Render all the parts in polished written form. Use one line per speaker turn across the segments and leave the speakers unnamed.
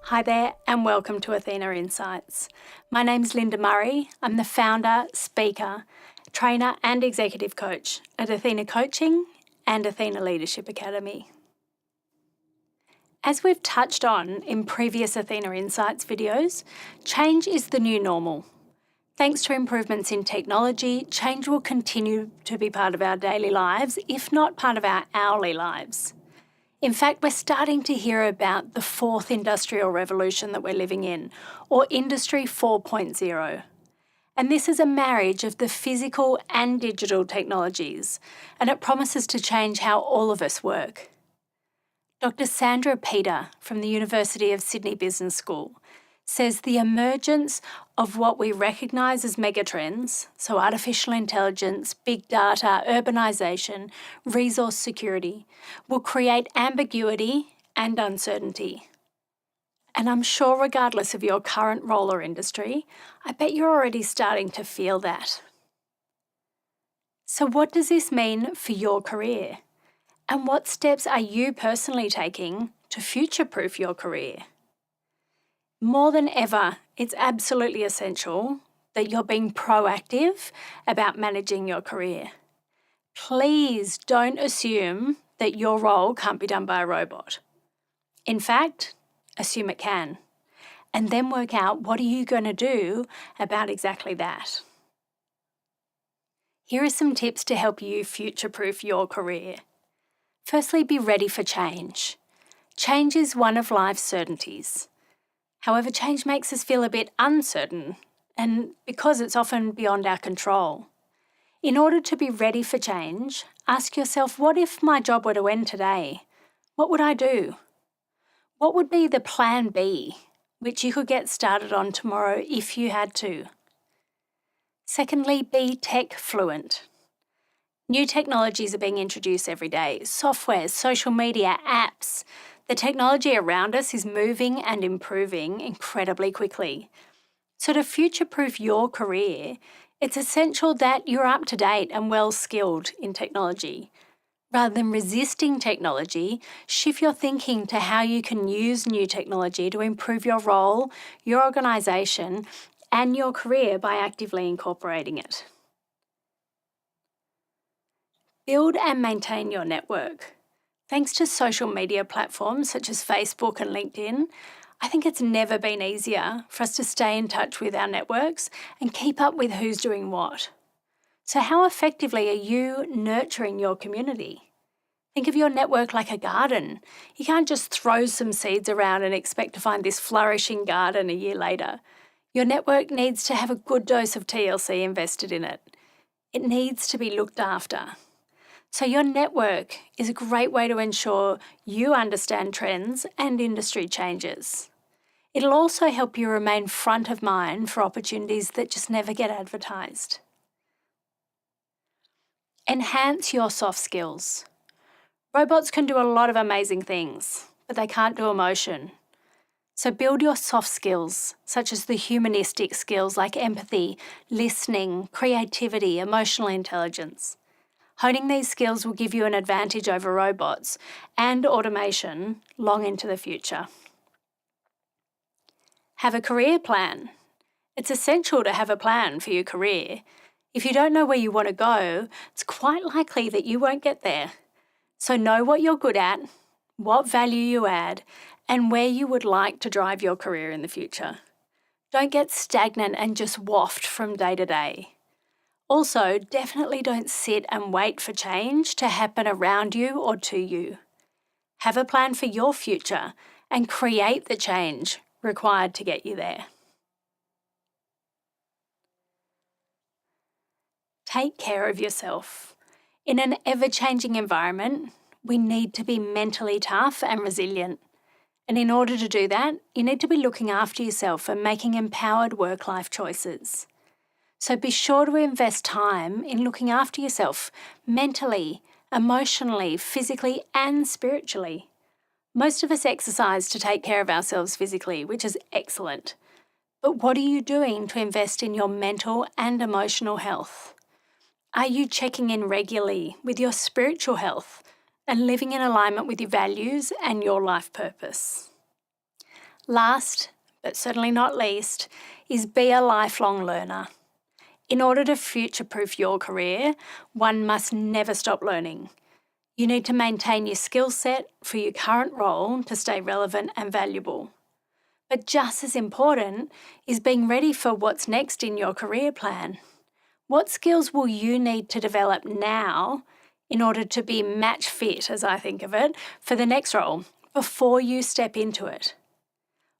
Hi there and welcome to Athena Insights. My name's Linda Murray. I'm the founder, speaker, trainer and executive coach at Athena Coaching and Athena Leadership Academy. As we've touched on in previous Athena Insights videos, change is the new normal. Thanks to improvements in technology, change will continue to be part of our daily lives, if not part of our hourly lives. In fact, we're starting to hear about the fourth industrial revolution that we're living in, or Industry 4.0. And this is a marriage of the physical and digital technologies, and it promises to change how all of us work. Dr. Sandra Peter from the University of Sydney Business School says the emergence of what we recognise as megatrends, so artificial intelligence, big data, urbanisation, resource security, will create ambiguity and uncertainty. And I'm sure regardless of your current role or industry, I bet you're already starting to feel that. So what does this mean for your career? And what steps are you personally taking to future-proof your career? More than ever, it's absolutely essential that you're being proactive about managing your career. Please don't assume that your role can't be done by a robot. In fact, assume it can. And then work out what are you going to do about exactly that. Here are some tips to help you future-proof your career. Firstly, be ready for change. Change is one of life's certainties. However, change makes us feel a bit uncertain, and because it's often beyond our control. In order to be ready for change, ask yourself, what if my job were to end today? What would I do? What would be the plan B, which you could get started on tomorrow if you had to? Secondly, be tech fluent. New technologies are being introduced every day. Software, social media, apps. The technology around us is moving and improving incredibly quickly. So to future-proof your career, it's essential that you're up to date and well-skilled in technology. Rather than resisting technology, shift your thinking to how you can use new technology to improve your role, your organisation, and your career by actively incorporating it. Build and maintain your network. Thanks to social media platforms such as Facebook and LinkedIn, I think it's never been easier for us to stay in touch with our networks and keep up with who's doing what. So how effectively are you nurturing your community? Think of your network like a garden. You can't just throw some seeds around and expect to find this flourishing garden a year later. Your network needs to have a good dose of TLC invested in it. It needs to be looked after. So your network is a great way to ensure you understand trends and industry changes. It'll also help you remain front of mind for opportunities that just never get advertised. Enhance your soft skills. Robots can do a lot of amazing things, but they can't do emotion. So build your soft skills, such as the humanistic skills like empathy, listening, creativity, emotional intelligence. Honing these skills will give you an advantage over robots and automation long into the future. Have a career plan. It's essential to have a plan for your career. If you don't know where you want to go, it's quite likely that you won't get there. So know what you're good at, what value you add, and where you would like to drive your career in the future. Don't get stagnant and just waft from day to day. Also, definitely don't sit and wait for change to happen around you or to you. Have a plan for your future and create the change required to get you there. Take care of yourself. In an ever-changing environment, we need to be mentally tough and resilient. And in order to do that, you need to be looking after yourself and making empowered work-life choices. So be sure to invest time in looking after yourself mentally, emotionally, physically, and spiritually. Most of us exercise to take care of ourselves physically, which is excellent. But what are you doing to invest in your mental and emotional health? Are you checking in regularly with your spiritual health and living in alignment with your values and your life purpose? Last, but certainly not least, is be a lifelong learner. In order to future-proof your career, one must never stop learning. You need to maintain your skill set for your current role to stay relevant and valuable. But just as important is being ready for what's next in your career plan. What skills will you need to develop now in order to be match fit, as I think of it, for the next role before you step into it?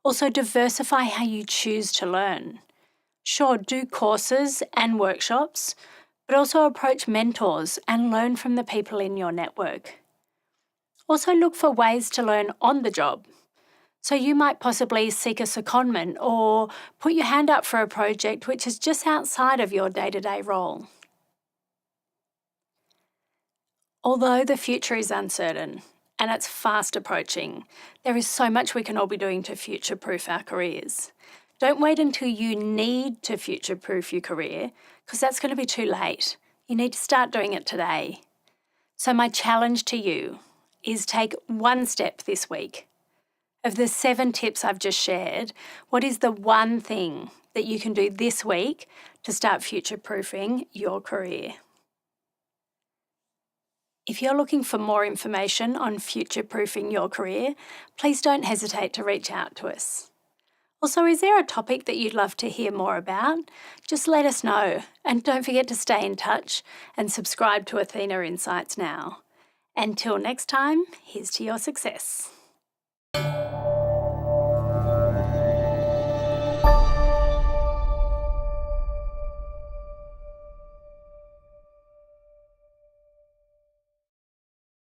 Also, diversify how you choose to learn. Sure, do courses and workshops, but also approach mentors and learn from the people in your network. Also, look for ways to learn on the job. So you might possibly seek a secondment or put your hand up for a project which is just outside of your day-to-day role. Although the future is uncertain and it's fast approaching, there is so much we can all be doing to future-proof our careers. Don't wait until you need to future-proof your career, because that's going to be too late. You need to start doing it today. So my challenge to you is take one step this week. Of the 7 tips I've just shared, what is the one thing that you can do this week to start future-proofing your career? If you're looking for more information on future-proofing your career, please don't hesitate to reach out to us. Also, is there a topic that you'd love to hear more about? Just let us know, and don't forget to stay in touch and subscribe to Athena Insights now. Until next time, here's to your success.